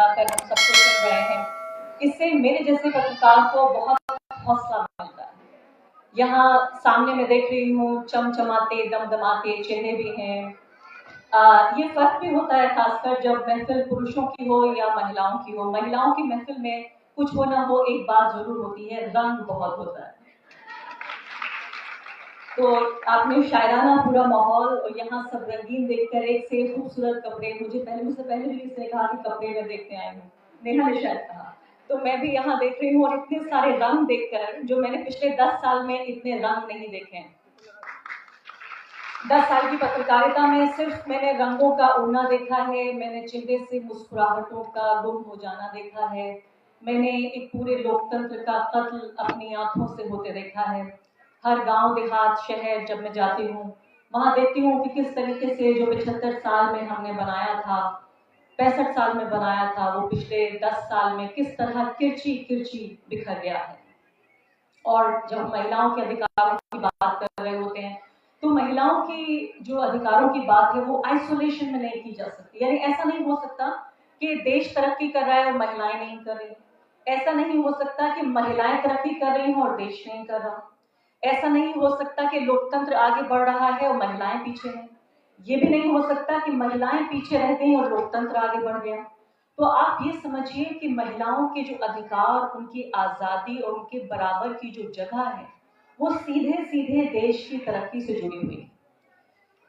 लगाकर हम सबको सुन रहे हैं, इससे मेरे जैसे पत्रकार को बहुत हौसला मिलता है। यहाँ सामने मैं देख रही हूँ चमचमाते दमदमाते चेहरे भी हैं। ये फर्क भी होता है खासकर जब महफिल पुरुषों की हो या महिलाओं की हो। महिलाओं की महफिल में कुछ हो ना हो, एक बात जरूर होती है, रंग बहुत होता है। तो आपने शायराना पूरा माहौल और यहाँ सब रंगीन देखकर एक से खूबसूरत कपड़े, मुझसे पहले भी किसी ने कहा कि कपड़े में देखते आए हूँ, नेहा ने शायद कहा, तो मैं भी यहाँ देख रही हूँ और इतने सारे रंग देखकर जो मैंने पिछले 10 साल में इतने रंग नहीं देखे हैं। 10 साल की पत्रकारिता में सिर्फ मैंने रंगों का उड़ना देखा है, मैंने चेहरे से मुस्कुराहटों का गुम हो जाना देखा है, मैंने एक पूरे लोकतंत्र का कत्ल अपनी आंखों से होते देखा है। हर गांव देहात शहर जब मैं जाती हूँ, वहां देखती हूँ कि किस तरीके से जो 75 साल में हमने बनाया था, 65 साल में बनाया था, वो पिछले 10 साल में किस तरह किरची किरची बिखर गया है। और जब महिलाओं के अधिकारों की बात कर रहे होते हैं, तो महिलाओं की जो अधिकारों की बात है वो आइसोलेशन में नहीं की जा सकती। यानी ऐसा नहीं हो सकता कि देश तरक्की कर रहा है और महिलाएं नहीं कर रही, ऐसा नहीं हो सकता कि महिलाएं तरक्की कर रही हैं और देश नहीं कर रहा, ऐसा नहीं हो सकता कि लोकतंत्र आगे बढ़ रहा है और महिलाएं पीछे हैं, ये भी नहीं हो सकता कि महिलाएं पीछे रह गई और लोकतंत्र आगे बढ़ गया। तो आप ये समझिए कि महिलाओं के जो अधिकार, उनकी आजादी और उनके बराबर की जो जगह है, वो सीधे सीधे देश की तरक्की से जुड़ी हुई है।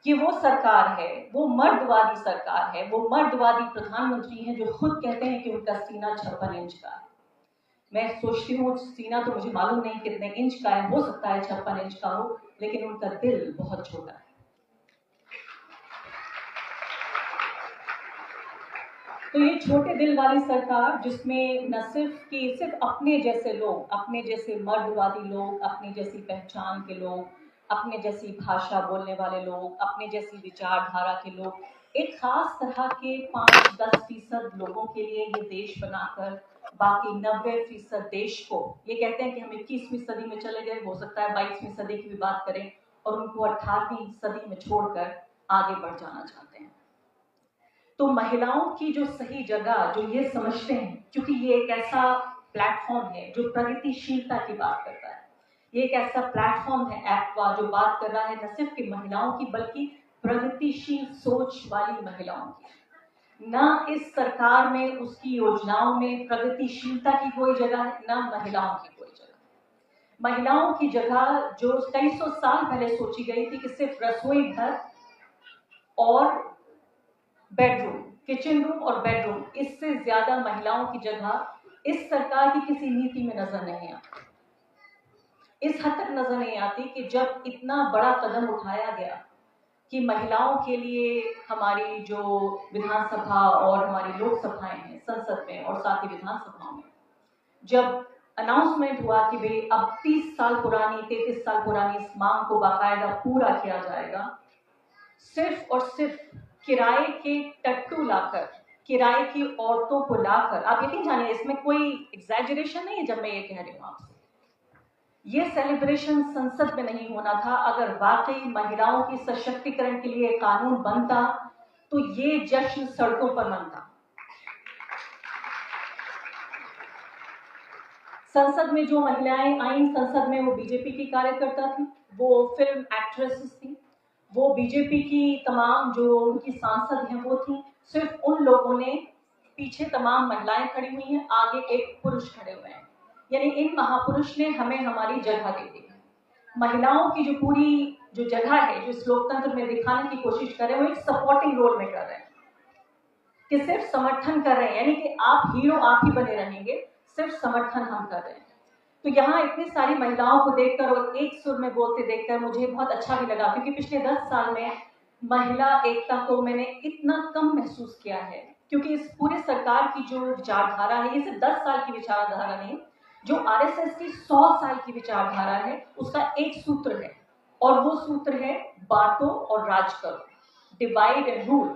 कि वो सरकार है, वो मर्दवादी सरकार है, वो मर्दवादी प्रधानमंत्री हैं जो खुद कहते हैं कि उनका सीना 56 इंच का है। मैं सोचती हूँ सीना तो मुझे मालूम नहीं कितने इंच का है, हो सकता है 56 इंच का हो, लेकिन उनका दिल बहुत छोटा है। तो ये छोटे दिल वाली सरकार, जिसमें न सिर्फ अपने जैसे लोग, अपने जैसे मर्दवादी लोग, अपने जैसी पहचान के लोग, अपने जैसी भाषा बोलने वाले लोग, अपने जैसी विचारधारा के लोग, एक खास तरह के 5-10% लोगों के लिए ये देश बनाकर बाकी 90% देश को, ये कहते हैं कि हम 21वीं सदी में चले गए, हो सकता है 22वीं सदी की भी बात करें, और उनको 18वीं सदी में छोड़कर आगे बढ़ जाना चाहते हैं। तो महिलाओं की जो सही जगह, जो ये समझते हैं, क्योंकि ये एक ऐसा प्लेटफॉर्म है जो प्रगतिशीलता की बात करता है, ये एक ऐसा प्लेटफॉर्म है ऐप का जो बात कर रहा है न सिर्फ कि महिलाओं की, बल्कि प्रगतिशील सोच वाली महिलाओं की। न इस सरकार में, उसकी योजनाओं में प्रगतिशीलता की कोई जगह है, न महिलाओं की कोई जगह। महिलाओं की जगह जो कई सौ साल पहले सोची गई थी कि सिर्फ रसोई घर और बेडरूम, किचन रूम और बेडरूम, इससे ज्यादा महिलाओं की जगह इस सरकार की किसी नीति में नजर नहीं आती। इस हद तक नजर नहीं आती कि जब इतना बड़ा कदम उठाया गया कि महिलाओं के लिए हमारी जो विधानसभा और हमारी लोकसभाएं हैं, संसद में और साथ ही विधानसभाओं में, जब अनाउंसमेंट हुआ कि भाई अब 33 साल पुरानी इस मांग को बाकायदा पूरा किया जाएगा, सिर्फ और सिर्फ किराए के टट्टू लाकर, किराए की औरतों को लाकर, आप यकीन जानिए इसमें कोई एग्जैजरेशन नहीं है जब मैं ये कह रही हूं आपसे, ये सेलिब्रेशन संसद में नहीं होना था। अगर वाकई महिलाओं की सशक्तिकरण के लिए कानून बनता तो ये जश्न सड़कों पर मनता। संसद में जो महिलाएं आई, संसद में वो बीजेपी की कार्यकर्ता थी, वो फिल्म एक्ट्रेसेस थी, वो बीजेपी की तमाम जो उनकी सांसद हैं वो थी। सिर्फ उन लोगों ने, पीछे तमाम महिलाएं खड़ी हुई हैं, आगे एक पुरुष खड़े हुए हैं। यानी इन महापुरुष ने हमें हमारी जगह दे दी। महिलाओं की जो पूरी जो जगह है, जो इस लोकतंत्र में दिखाने की कोशिश कर रहे हैं, वो एक सपोर्टिंग रोल में कर रहे हैं, कि सिर्फ समर्थन कर रहे हैं, यानी कि आप हीरो आप ही बने रहेंगे, सिर्फ समर्थन हम कर रहे हैं। तो यहाँ इतनी सारी महिलाओं को देखकर और एक सुर में बोलते देखकर मुझे बहुत अच्छा भी लगा, क्योंकि पिछले 10 साल में महिला एकता को मैंने इतना कम महसूस किया है। क्योंकि इस पूरे सरकार की जो विचारधारा है, ये सिर्फ 10 साल की विचारधारा नहीं, जो आरएसएस की 100 साल की विचारधारा है, उसका एक सूत्र है, और वो सूत्र है बांटो और राज करो, डिवाइड एंड रूल।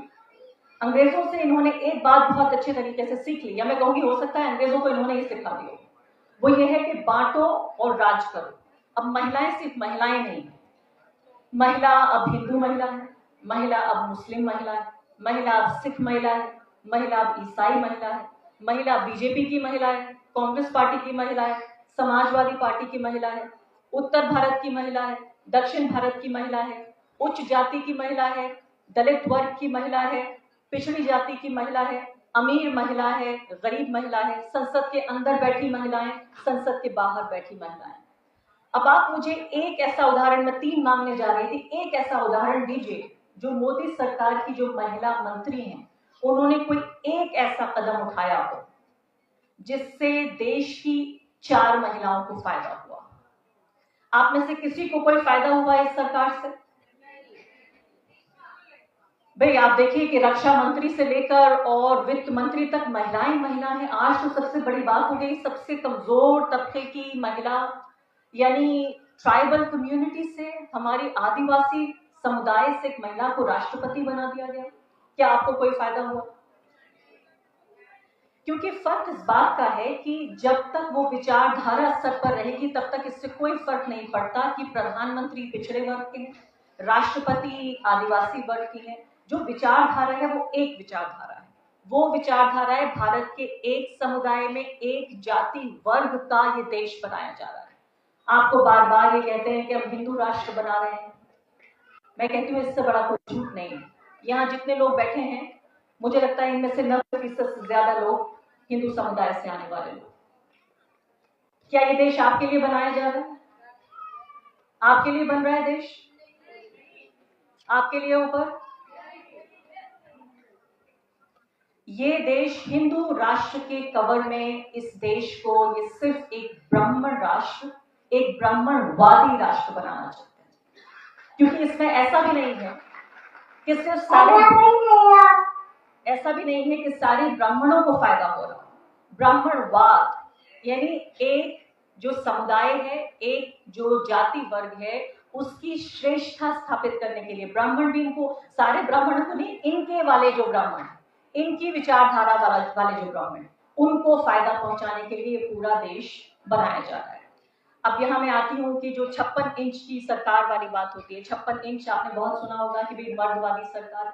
अंग्रेजों से इन्होंने एक बात बहुत अच्छे तरीके से सीख ली, या मैं कहूँगी हो सकता है अंग्रेजों को इन्होंने ही सिखा दिया, वो ये है कि बांटो और राज करो। अब महिलाएं सिर्फ महिलाएं नहीं, महिला अब हिंदू महिला है, महिला अब मुस्लिम महिला है, महिला अब सिख महिला है, महिला अब ईसाई महिला है, महिला बीजेपी की महिला है, कांग्रेस पार्टी की महिला है, समाजवादी पार्टी की महिला है, उत्तर भारत की महिला है, दक्षिण भारत की महिला है, उच्च जाति की महिला है, दलित वर्ग की महिला है, पिछड़ी जाति की महिला है, अमीर महिला है, गरीब महिला है, संसद के अंदर बैठी महिलाएं, संसद के बाहर बैठी महिलाएं। अब आप मुझे एक ऐसा उदाहरण, मैं 3 मांगने जा रही थी, एक ऐसा उदाहरण दीजिए जो मोदी सरकार की जो महिला मंत्री हैं उन्होंने कोई एक ऐसा कदम उठाया हो जिससे देश की 4 महिलाओं को फायदा हुआ। आप में से किसी को कोई फायदा हुआ इस सरकार से? भाई आप देखिए कि रक्षा मंत्री से लेकर और वित्त मंत्री तक महिलाएं महिला हैं। आज तो सबसे बड़ी बात हो गई, सबसे कमजोर तबके की महिला यानी ट्राइबल कम्युनिटी से, हमारी आदिवासी समुदाय से एक महिला को राष्ट्रपति बना दिया गया। क्या आपको कोई फायदा हुआ? क्योंकि फर्क इस बात का है कि जब तक वो विचारधारा स्तर पर रहेगी तब तक इससे कोई फर्क नहीं पड़ता कि प्रधानमंत्री पिछड़े वर्ग के हैं, राष्ट्रपति आदिवासी वर्ग की है। जो विचारधारा है वो एक विचारधारा है, वो विचारधारा है भारत के एक समुदाय में एक जाति वर्ग का ये देश बनाया जा रहा है। आपको बार बार ये कहते हैं कि हम हिंदू राष्ट्र बना रहे हैं, मैं कहती हूँ इससे बड़ा कोई झूठ नहीं है। यहाँ जितने लोग बैठे हैं मुझे लगता है इनमें से 90% से ज्यादा लोग हिंदू समुदाय से आने वाले लोग। क्या ये देश आपके लिए बनाया जा रहा है? आपके लिए बन रहा है देश? आपके लिए ऊपर? ये देश हिंदू राष्ट्र के कवर में इस देश को ये सिर्फ एक ब्राह्मण राष्ट्र, एक ब्राह्मणवादी राष्ट्र बनाना चाहते हैं। क्योंकि इसमें ऐसा भी नहीं है कि सिर्फ सारे ब्राह्मणों को फायदा हो रहा। ब्राह्मणवाद यानी एक जो समुदाय है, एक जो जाति वर्ग है, उसकी श्रेष्ठता स्थापित करने के लिए ब्राह्मण भी, इनको सारे ब्राह्मण को नहीं, इनके वाले जो ब्राह्मण, इनकी विचारधारा वाले जो ब्राह्मण, उनको फायदा पहुंचाने के लिए पूरा देश बनाया जा रहा है। अब यहाँ मैं आती हूँ कि जो 56 इंच की सरकार वाली बात होती है, 56 इंच आपने बहुत सुना होगा कि भाई मर्दवादी सरकार,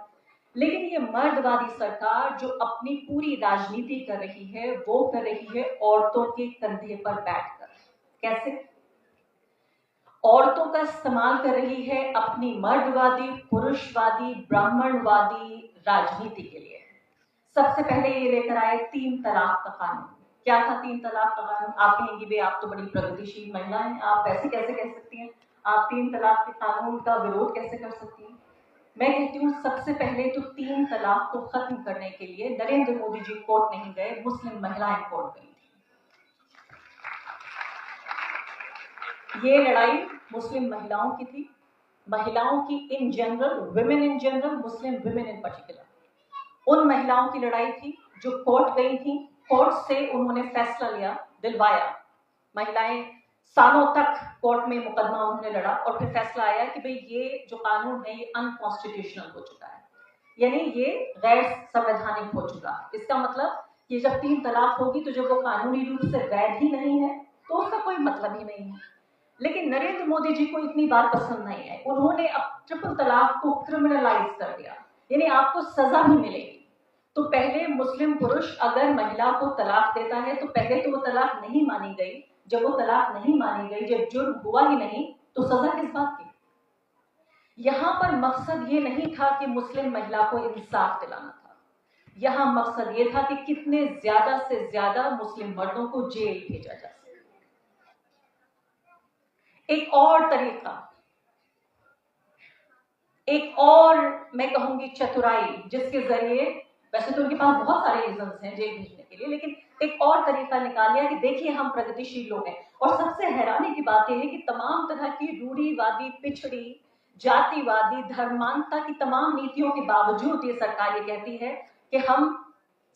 लेकिन ये मर्दवादी सरकार जो अपनी पूरी राजनीति कर रही है वो कर रही है औरतों के कंधे पर बैठकर। कैसे? औरतों का इस्तेमाल कर रही है अपनी मर्दवादी, पुरुषवादी, ब्राह्मणवादी राजनीति के लिए। सबसे पहले ये लेकर आए 3 तलाक का कानून। क्या था 3 तलाक का कानून? आप कहेंगे भाई आप तो बड़ी प्रगतिशील महिला हैं, आप ऐसे कैसे कह सकती हैं, आप 3 तलाक के कानून का विरोध कैसे कर सकती हैं? मैं कहती हूँ सबसे पहले तो 3 तलाक को खत्म करने के लिए नरेंद्र मोदी जी कोर्ट नहीं गए, मुस्लिम महिलाएं कोर्ट गई थी। ये लड़ाई मुस्लिम महिलाओं की थी, महिलाओं की in general, women in general, Muslim women in particular. उन महिलाओं की लड़ाई थी जो कोर्ट गई थी, कोर्ट से उन्होंने फैसला लिया, दिलवाया। महिलाएं सालों तक कोर्ट में मुकदमा उन्होंने लड़ा और फिर फैसला आया कि भाई ये जो कानून है ये अनकॉन्स्टिट्यूशनल हो चुका है, यानी ये गैर संवैधानिक हो चुका है। इसका मतलब कि जब 3 तलाक होगी तो जब वो कानूनी रूप से वैध ही नहीं है तो उसका कोई मतलब ही नहीं है। लेकिन नरेंद्र मोदी जी को इतनी बात पसंद नहीं है, उन्होंने अब ट्रिपल तलाक को क्रिमिनलाइज कर दिया, यानी आपको सजा भी मिलेगी। तो पहले मुस्लिम पुरुष अगर महिला को तलाक देता है तो पहले तो वो तलाक नहीं मानी गई, जब वो तलाक नहीं मानी गई, जब जुर्म हुआ ही नहीं, तो सजा किस बात की? यहां पर मकसद ये नहीं था कि मुस्लिम महिला को इंसाफ दिलाना था, यहां मकसद ये था कि कितने ज्यादा से ज्यादा मुस्लिम मर्दों को जेल भेजा जा सके। एक और तरीका, एक और मैं कहूंगी चतुराई, जिसके जरिए, वैसे तो उनके पास बहुत सारे रीजंस हैं जेल भेजने के लिए, लेकिन एक और तरीका निकाल लिया कि देखिए हम प्रगतिशील लोग हैं। और सबसे हैरानी की बात यह है कि तमाम तरह की रूढ़िवादी, पिछड़ी, जातिवादी, धर्मांधता की तमाम नीतियों के बावजूद ये सरकार ये कहती है कि हम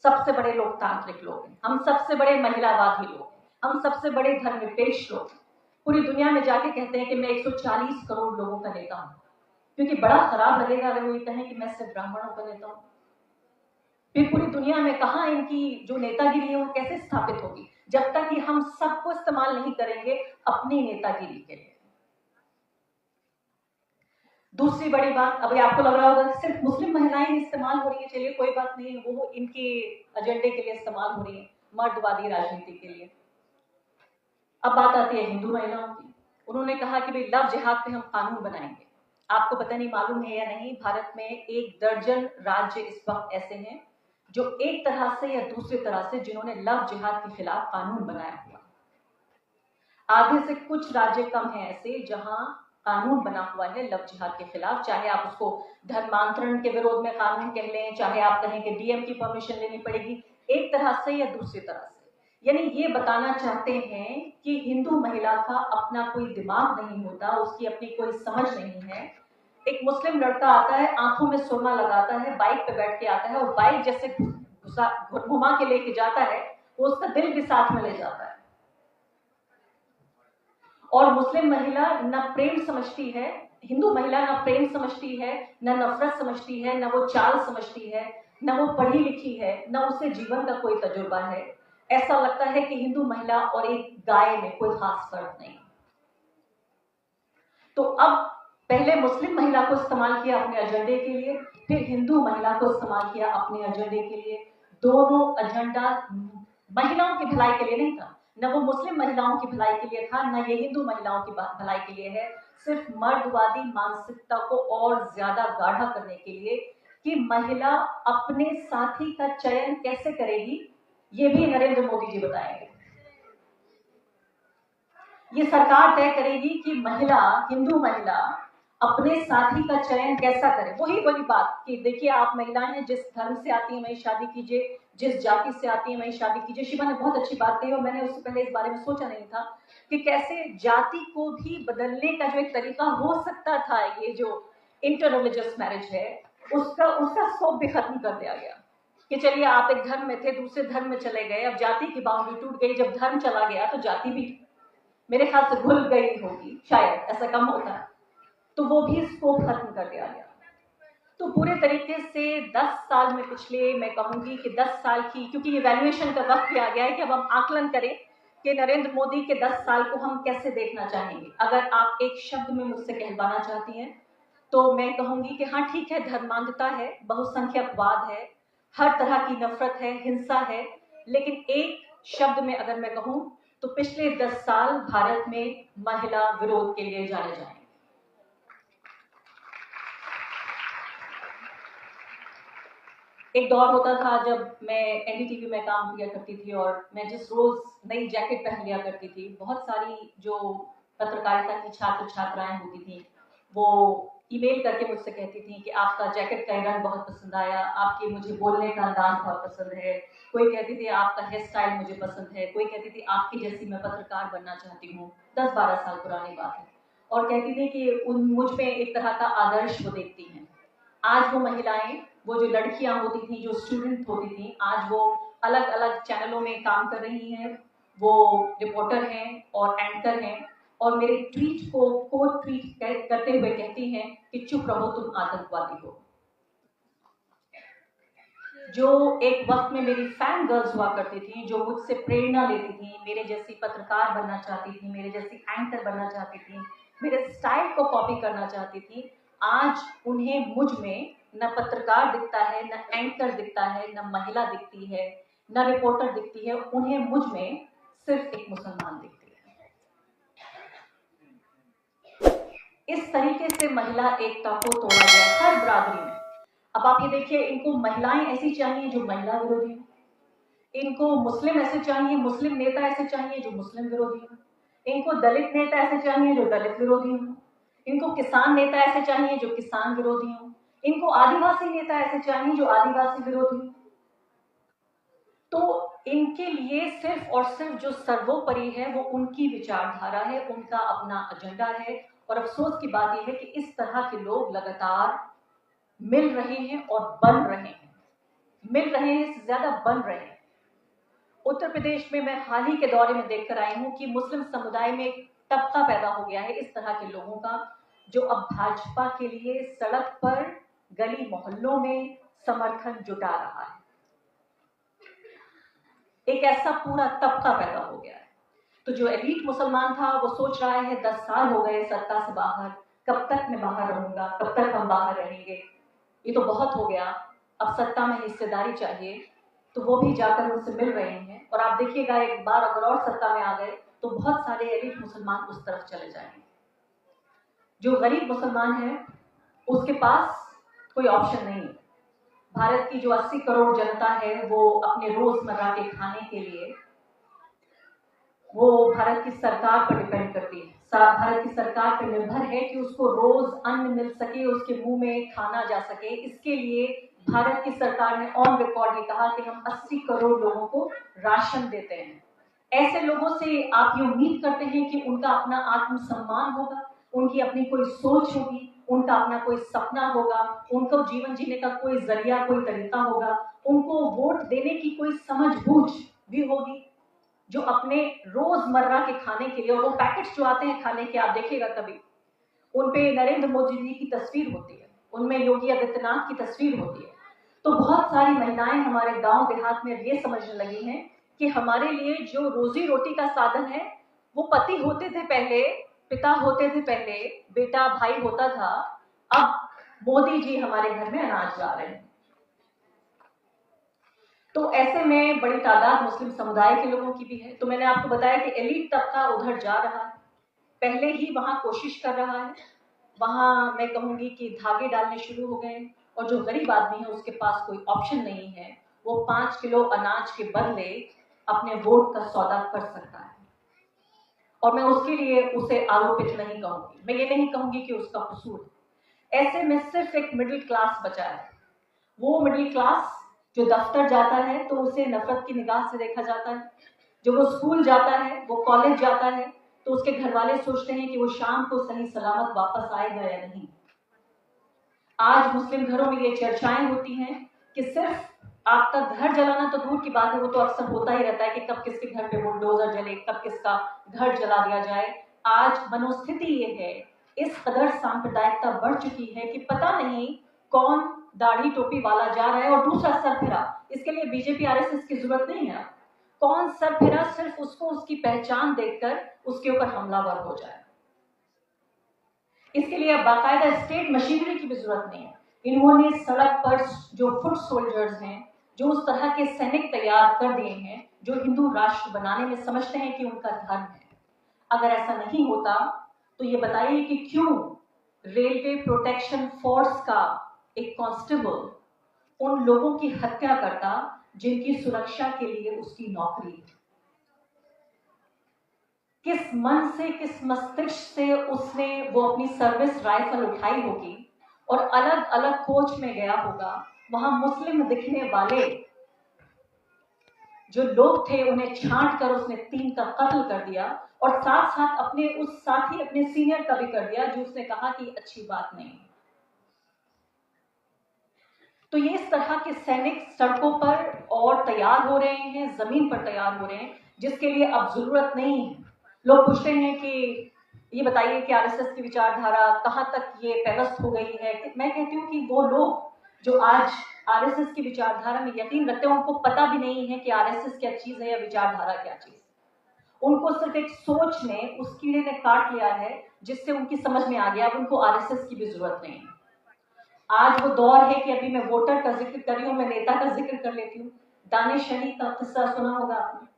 सबसे बड़े लोकतांत्रिक लोग हैं, हम सबसे बड़े महिलावादी लोग हैं, हम सबसे बड़े धर्मनिरपेक्ष लोग हैं। पूरी दुनिया में जाके कहते हैं कि मैं 140 करोड़ लोगों का नेता हूं, क्योंकि बड़ा खराब लगेगा अगर वो ये कहें कि मैं सिर्फ ब्राह्मणों का नेता हूं। फिर पूरी दुनिया में कहां इनकी जो नेतागिरी है वो कैसे स्थापित होगी, जब तक कि हम सबको इस्तेमाल नहीं करेंगे अपनी नेतागिरी के लिए। दूसरी बड़ी बात, अभी आपको लग रहा होगा सिर्फ मुस्लिम महिलाएं ही इस्तेमाल हो रही है, चलिए कोई बात नहीं, वो इनके एजेंडे के लिए इस्तेमाल हो रही है, मर्दवादी राजनीति के लिए। अब बात आती है हिंदू महिलाओं की। उन्होंने कहा कि भाई लव जिहाद पे हम कानून बनाएंगे। आपको पता नहीं मालूम है या नहीं, भारत में 1 दर्जन राज्य इस वक्त ऐसे हैं जो एक तरह से या दूसरी तरह से जिन्होंने लव जिहाद के खिलाफ कानून बनाया हुआ। आधे से कुछ राज्य कम है ऐसे जहां कानून बना हुआ है लव जिहाद के खिलाफ, चाहे आप उसको धर्मांतरण के विरोध में कानून कह लें, चाहे आप कहें कि डीएम की परमिशन लेनी पड़ेगी, एक तरह से या दूसरी तरह से। यानी ये बताना चाहते हैं कि हिंदू महिला का अपना कोई दिमाग नहीं होता, उसकी अपनी कोई समझ नहीं है। एक मुस्लिम लड़का आता है, आंखों में सुरमा लगाता है, बाइक पे बैठ के आता है और बाइक जैसे घुमा के लेके जाता है, वो उसका दिल भी साथ में ले जाता है। और मुस्लिम महिला न प्रेम समझती है, हिंदू महिला न प्रेम समझती है, न नफरत समझती है, न वो चाल समझती है, न वो पढ़ी लिखी है, न उसे जीवन का कोई तजुर्बा है। ऐसा लगता है कि हिंदू महिला और एक गाय में कोई खास फर्क नहीं। तो अब पहले मुस्लिम महिला को इस्तेमाल किया अपने एजेंडे के लिए, फिर हिंदू महिला को इस्तेमाल किया अपने एजेंडे के लिए। दोनों एजेंडा महिलाओं की भलाई के लिए नहीं था, न वो मुस्लिम महिलाओं की भलाई के लिए था, न ये हिंदू महिलाओं की भलाई के लिए है। सिर्फ मर्दवादी मानसिकता को और ज्यादा गाढ़ा करने के लिए कि महिला अपने साथी का चयन कैसे करेगी, ये भी नरेंद्र मोदी जी बताएंगे। ये सरकार तय करेगी कि महिला, हिंदू महिला अपने साथी का चयन कैसा करे। वही बड़ी बात कि देखिए आप महिलाएं जिस धर्म से आती हैं वही शादी कीजिए, जिस जाति से आती हैं वही शादी कीजिए। शिवा ने बहुत अच्छी बात कही और मैंने उससे पहले इस बारे में सोचा नहीं था कि कैसे जाति को भी बदलने का जो एक तरीका हो सकता था, ये जो इंटर रिलीजियस मैरिज है उसका स्कोप भी खत्म कर दिया गया कि चलिए आप एक धर्म में थे, दूसरे धर्म में चले गए, अब जाति की बाउंड्री टूट गई। जब धर्म चला गया तो जाति भी मेरे ख्याल से भूल गई होगी, शायद ऐसा कम होता है, तो वो भी स्कोप खत्म कर दिया गया। तो पूरे तरीके से 10 साल में, पिछले मैं कहूंगी कि 10 साल की, क्योंकि इवैल्यूएशन का वक्त भी आ गया है कि अब हम आकलन करें कि नरेंद्र मोदी के 10 साल को हम कैसे देखना चाहेंगे। अगर आप एक शब्द में मुझसे कहलवाना चाहती हैं तो मैं कहूंगी कि हाँ ठीक है, धर्मांधता है, बहुसंख्यकवाद है, हर तरह की नफरत है, हिंसा है, लेकिन एक शब्द में अगर मैं कहूं तो पिछले 10 साल भारत में महिला विरोध के लिए जाने जाएंगे। एक दौर होता था जब मैं एनडीटीवी में काम किया करती थी और मैं जिस रोज नई जैकेट पहन लिया करती थी, बहुत सारी जो पत्रकारिता की छात्र छात्राएं होती थी वो ईमेल करके मुझसे कहती थी कि आपका जैकेट का रंग बहुत पसंद आया, आपके मुझे बोलने का अंदाज बहुत पसंद है, कोई कहती थी आपका हेयर स्टाइल मुझे पसंद है, कोई कहती थी आपकी जैसी मैं पत्रकार बनना चाहती हूँ। 10-12 साल पुरानी बात है। और कहती थी कि मुझ में एक तरह का आदर्श वो देखती हैं। आज वो महिलाएं, वो जो लड़कियां होती थी, जो स्टूडेंट होती थी, आज वो अलग अलग चैनलों में काम कर रही हैं, वो रिपोर्टर हैं और एंकर हैं, और मेरे ट्वीट को कोट ट्वीट करते हुए कहती हैं कि चुप रहो तुम आतंकवादी हो। जो एक वक्त में मेरी फैन गर्ल्स हुआ करती थी, जो मुझसे प्रेरणा लेती थी, मेरे जैसी पत्रकार बनना चाहती थी, मेरे जैसी एंकर बनना चाहती थी, मेरे स्टाइल को कॉपी करना चाहती थी, आज उन्हें मुझ में न पत्रकार दिखता है, न एंकर दिखता है, न महिला दिखती है, न रिपोर्टर दिखती है, उन्हें मुझ में सिर्फ एक मुसलमान दिखती है। इस तरीके से महिला एकता को तोड़ा गया हर बरादरी में। अब आप ये देखिए, इनको महिलाएं ऐसी चाहिए जो महिला विरोधी हो, इनको मुस्लिम ऐसे चाहिए, मुस्लिम नेता ऐसे चाहिए जो मुस्लिम विरोधी हो, इनको दलित नेता ऐसे चाहिए जो दलित विरोधी हो, इनको किसान नेता ऐसे चाहिए जो किसान विरोधी हो, इनको आदिवासी नेता ऐसे चाहिए जो आदिवासी विरोधी हो। तो इनके लिए सिर्फ और सिर्फ जो सर्वोपरि है वो उनकी विचारधारा है, उनका अपना एजेंडा है। और अफसोस की बात यह है कि इस तरह के लोग लगातार मिल रहे हैं और बन रहे हैं, मिल रहे हैं इससे ज्यादा बन रहे हैं। उत्तर प्रदेश में मैं हाल ही के दौरे में देखकर आई हूं कि मुस्लिम समुदाय में एक तबका पैदा हो गया है इस तरह के लोगों का, जो अब भाजपा के लिए सड़क पर, गली मोहल्लों में समर्थन जुटा रहा है। एक ऐसा पूरा तबका पैदा हो गया है। तो जो एलीट मुसलमान था वो सोच रहा है 10 साल हो गए सत्ता से बाहर, कब तक मैं बाहर रहूंगा, कब तक हम बाहर रहेंगे, ये तो बहुत हो गया, अब सत्ता में हिस्सेदारी चाहिए। तो वो भी जाकर उनसे मिल रहे हैं। और आप देखिएगा एक बार अगर और सत्ता में आ गए तो बहुत सारे एलिट मुसलमान उस तरफ चले जाएंगे। जो गरीब मुसलमान है उसके पास कोई ऑप्शन नहीं है। भारत की जो 80 करोड़ जनता है वो अपने रोजमर्रा के खाने के लिए वो भारत की सरकार पर डिपेंड करती है। भारत की सरकार पर निर्भर है कि उसको रोज अन्न मिल सके, उसके मुंह में खाना जा सके। इसके लिए भारत की सरकार ने ऑन रिकॉर्ड ये कहा कि हम 80 करोड़ लोगों को राशन देते हैं। ऐसे लोगों से आप ये उम्मीद करते हैं कि उनका अपना आत्मसम्मान होगा, उनकी अपनी कोई सोच होगी, उनका अपना कोई सपना होगा, उनको जीवन जीने का कोई जरिया, कोई तरीका होगा, उनको वोट देने की कोई समझबूझ भी होगी, जो अपने रोजमर्रा के खाने के लिए। और वो पैकेट्स जो आते हैं खाने के, आप देखिएगा कभी उनपे नरेंद्र मोदी जी की तस्वीर होती है, उनमें योगी आदित्यनाथ की तस्वीर होती है। तो बहुत सारी महिलाएं हमारे गांव देहात में ये समझने लगी हैं कि हमारे लिए जो रोजी रोटी का साधन है वो पति होते थे पहले, पिता होते थे पहले, बेटा भाई होता था, अब मोदी जी हमारे घर में अनाज ला रहे हैं। तो ऐसे में बड़ी तादाद मुस्लिम समुदाय के लोगों की भी है। तो मैंने आपको बताया कि एलीट तबका उधर जा रहा है, पहले ही वहां कोशिश कर रहा है। वहां मैं कहूंगी कि धागे डालने शुरू हो गए। और जो गरीब आदमी है उसके पास कोई ऑप्शन नहीं है, वो 5 किलो अनाज के बदले अपने वोट का सौदा कर सकता है। और मैं उसके लिए उसे आरोपित नहीं कहूंगी, मैं ये नहीं कहूंगी कि उसका कसूर है। ऐसे में सिर्फ एक मिडिल क्लास बचा है। वो मिडिल क्लास जो दफ्तर जाता है तो उसे नफरत की निगाह से देखा जाता है, जो वो स्कूल जाता है, वो कॉलेज जाता है तो उसके घर वाले सोचते हैं कि वो शाम को सही सलामत वापस आएगा या नहीं। आज मुस्लिम घरों में ये चर्चाएं होती हैं कि सिर्फ आपका घर जलाना तो दूर की बात है, वो तो अक्सर होता ही रहता है कि कब किसके घर पे बुलडोजर जले, कब किसका घर जला दिया जाए। आज मनोस्थिति ये है, इस कदर सांप्रदायिकता बढ़ चुकी है कि पता नहीं कौन दाढ़ी टोपी वाला जा रहा है और दूसरा सरफिरा। इसके लिए बीजेपी आरएसएस की जरूरत नहीं है। कौन सरफिरा सिर्फ उसको उसकी पहचान देखकर उसके ऊपर हमलावर हो जाए, इसके लिए अब बाकायदा स्टेट मशीनरी की भी जरूरत नहीं है। इन्होंने सड़क पर जो फुट सोल्जर्स हैं, जो उस तरह के सैनिक तैयार कर दिए हैं जो हिंदू राष्ट्र बनाने में समझते हैं कि उनका धर्म है। अगर ऐसा नहीं होता तो ये बताइए कि क्यों रेलवे प्रोटेक्शन फोर्स का एक कांस्टेबल उन लोगों की हत्या करता जिनकी सुरक्षा के लिए उसकी नौकरी है। किस मन से, किस मस्तिष्क से उसने वो अपनी सर्विस राइफल उठाई होगी और अलग अलग कोच में गया होगा। वहां मुस्लिम दिखने वाले जो लोग थे उन्हें छांट कर उसने 3 का कत्ल कर दिया और साथ साथ अपने उस साथी, अपने सीनियर का भी कर दिया जो उसने कहा कि अच्छी बात नहीं। तो ये इस तरह के सैनिक सड़कों पर और तैयार हो रहे हैं, जमीन पर तैयार हो रहे हैं, जिसके लिए अब जरूरत नहीं है। लोग पूछते हैं कि ये बताइए कि आरएसएस की विचारधारा कहां तक ये पैवस्त हो गई है। मैं कहती हूँ कि वो लोग जो आज आरएसएस की विचारधारा में यकीन रखते हैं उनको पता भी नहीं है कि आरएसएस क्या चीज है या विचारधारा क्या चीज है। उनको सिर्फ एक सोच ने उस कीड़े ने काट लिया है जिससे उनकी समझ में आ गया अब उनको आरएसएस की भी जरूरत नहीं है। आज वो दौर है कि अभी मैं वोटर का जिक्र कर रही हूं, मैं नेता का जिक्र कर लेती हूँ। दानिश अली का किस्सा सुना होगा आपने।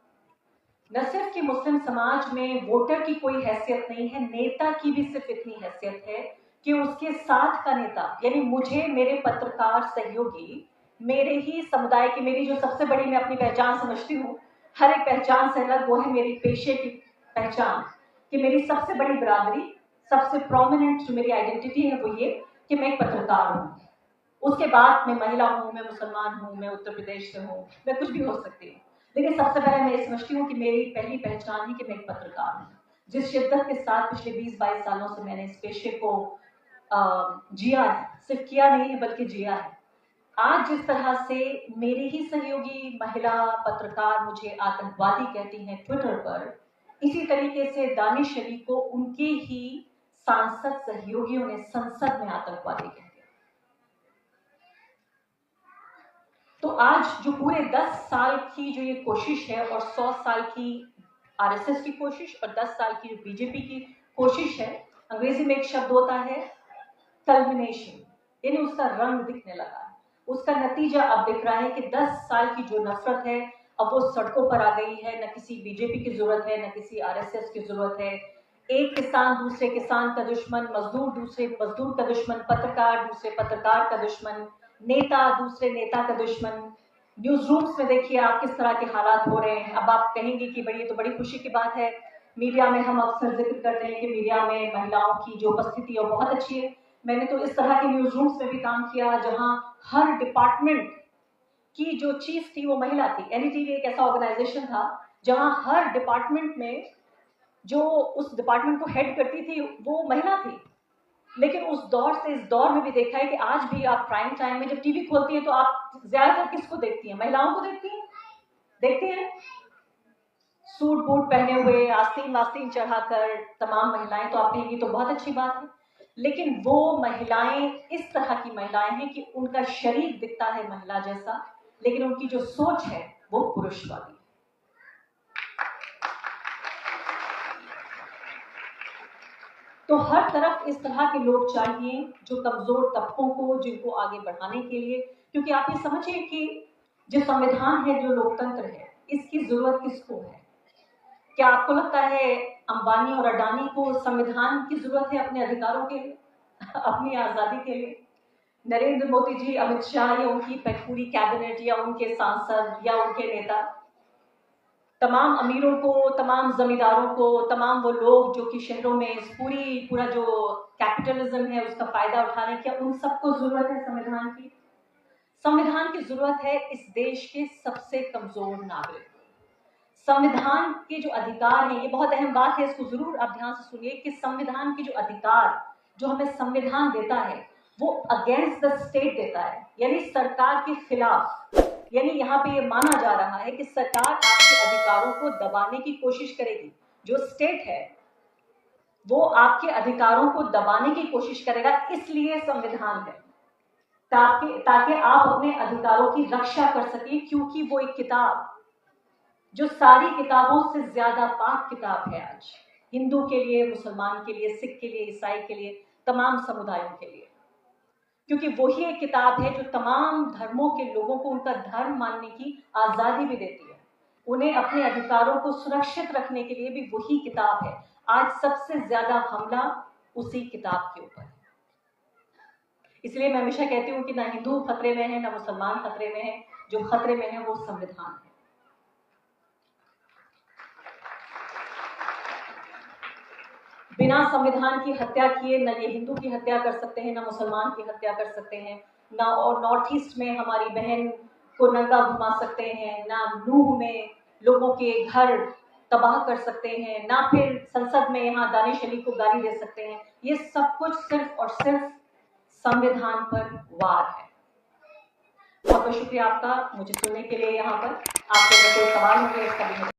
न सिर्फ कि मुस्लिम समाज में वोटर की कोई हैसियत नहीं है, नेता की भी सिर्फ इतनी हैसियत है कि उसके साथ का नेता, यानी मुझे मेरे पत्रकार सहयोगी, मेरे ही समुदाय की, मेरी जो सबसे बड़ी मैं अपनी पहचान समझती हूँ, हर एक पहचान से अलग वो है मेरी पेशे की पहचान, कि मेरी सबसे बड़ी बिरादरी, सबसे प्रोमिनेंट जो मेरी आइडेंटिटी है वो ये कि मैं एक पत्रकार हूँ। उसके बाद मैं महिला हूँ, मैं मुसलमान हूँ, मैं उत्तर प्रदेश से हूँ, मैं कुछ भी हो सकती हूँ, लेकिन सबसे पहले मैं ये समझती हूँ कि मेरी पहली पहचान ही कि मैं एक पत्रकार हूँ। जिस शिद्दत के साथ पिछले 20-22 सालों से मैंने इस पेशे को जिया है, सिर्फ किया नहीं है बल्कि जिया है। आज जिस तरह से मेरी ही सहयोगी महिला पत्रकार मुझे आतंकवादी कहती हैं ट्विटर पर, इसी तरीके से दानिश अली को उनके ही सांसद सहयोगियों ने संसद में आतंकवादी कह दिया। तो आज जो पूरे 10 साल की जो ये कोशिश है और 100 साल की आरएसएस की कोशिश और 10 साल की जो बीजेपी की कोशिश है, अंग्रेजी में एक शब्द होता है कल्मिनेशन, यानी उसका रंग दिखने लगा है। उसका नतीजा अब दिख रहा है कि 10 साल की जो नफरत है अब वो सड़कों पर आ गई है। न किसी बीजेपी की जरूरत है, न किसी आरएसएस की जरूरत है। एक किसान दूसरे किसान का दुश्मन, मजदूर दूसरे मजदूर का दुश्मन, पत्रकार दूसरे पत्रकार का दुश्मन, नेता दूसरे नेता का दुश्मन। न्यूज रूम्स में देखिए आप किस तरह के हालात हो रहे हैं। अब आप कहेंगे कि बड़ी तो बड़ी खुशी की बात है, मीडिया में हम अक्सर जिक्र करते हैं कि मीडिया में महिलाओं की जो उपस्थिति है बहुत अच्छी है। मैंने तो इस तरह के न्यूज रूम्स में भी काम किया जहां हर डिपार्टमेंट की जो चीफ थी वो महिला थी। एनडीटीवी एक ऐसा ऑर्गेनाइजेशन था जहां हर डिपार्टमेंट में जो उस डिपार्टमेंट को हेड करती थी वो महिला थी। लेकिन उस दौर से इस दौर में भी देखा है कि आज भी आप प्राइम टाइम में जब टीवी खोलती हैं तो आप ज्यादातर किसको देखती हैं? महिलाओं को देखती हैं। सूट बूट पहने हुए, आस्तीन वास्तीन चढ़ाकर तमाम महिलाएं, तो आप कहेंगी तो बहुत अच्छी बात है। लेकिन वो महिलाएं इस तरह की महिलाएं हैं कि उनका शरीर दिखता है महिला जैसा, लेकिन उनकी जो सोच है वो पुरुषवादी है। तो हर तरफ इस तरह के लोग चाहिए जो कमजोर तबकों को, जिनको आगे बढ़ाने के लिए, क्योंकि आप ये समझिए कि जो संविधान है, जो लोकतंत्र है, इसकी जरूरत किसको है? क्या आपको लगता है अंबानी और अडानी को संविधान की जरूरत है अपने अधिकारों के लिए, अपनी आजादी के लिए? नरेंद्र मोदी जी, अमित शाह या उनकी पूरी कैबिनेट या उनके सांसद या उनके नेता तमाम अमीरों को, तमाम जमींदारों को, तमाम वो लोग जो कि शहरों में पूरा जो कैपिटलिज्म है उसका फायदा उठा रहे हैं, क्या उन सबको जरूरत है संविधान की? संविधान की जरूरत है इस देश के सबसे कमजोर नागरिक। संविधान के जो अधिकार है, ये बहुत अहम बात है, इसको जरूर आप ध्यान से सुनिए कि संविधान के जो अधिकार जो हमें संविधान देता है वो अगेंस्ट द स्टेट देता है, यानी सरकार के खिलाफ। यानी यहाँ पे ये माना जा रहा है कि सरकार आपके अधिकारों को दबाने की कोशिश करेगी। जो स्टेट है वो आपके अधिकारों को दबाने की कोशिश करेगा, इसलिए संविधान है ताकि आप अपने अधिकारों की रक्षा कर सकें, क्योंकि वो एक किताब जो सारी किताबों से ज्यादा पाक किताब है आज, हिंदू के लिए, मुसलमान के लिए, सिख के लिए, ईसाई के लिए, तमाम समुदायों के लिए। क्योंकि वही एक किताब है जो तमाम धर्मों के लोगों को उनका धर्म मानने की आजादी भी देती है। उन्हें अपने अधिकारों को सुरक्षित रखने के लिए भी वही किताब है। आज सबसे ज्यादा हमला उसी किताब के ऊपर है। इसलिए मैं हमेशा कहती हूँ कि ना हिंदू खतरे में है, ना मुसलमान खतरे में है, जो खतरे में है वो संविधान है। बिना संविधान की हत्या किए न ये हिंदू की हत्या कर सकते हैं, ना मुसलमान की हत्या कर सकते हैं, ना और नॉर्थ ईस्ट में हमारी बहन को नंगा घुमा सकते हैं, ना नूह में लोगों के घर तबाह कर सकते हैं, ना फिर संसद में यहाँ दानिश अली को गाली दे सकते हैं। ये सब कुछ सिर्फ और सिर्फ संविधान पर वार है। बहुत बहुत शुक्रिया आपका मुझे सुनने के लिए। यहाँ पर आपके अगर कोई सवाल होंगे इसका भी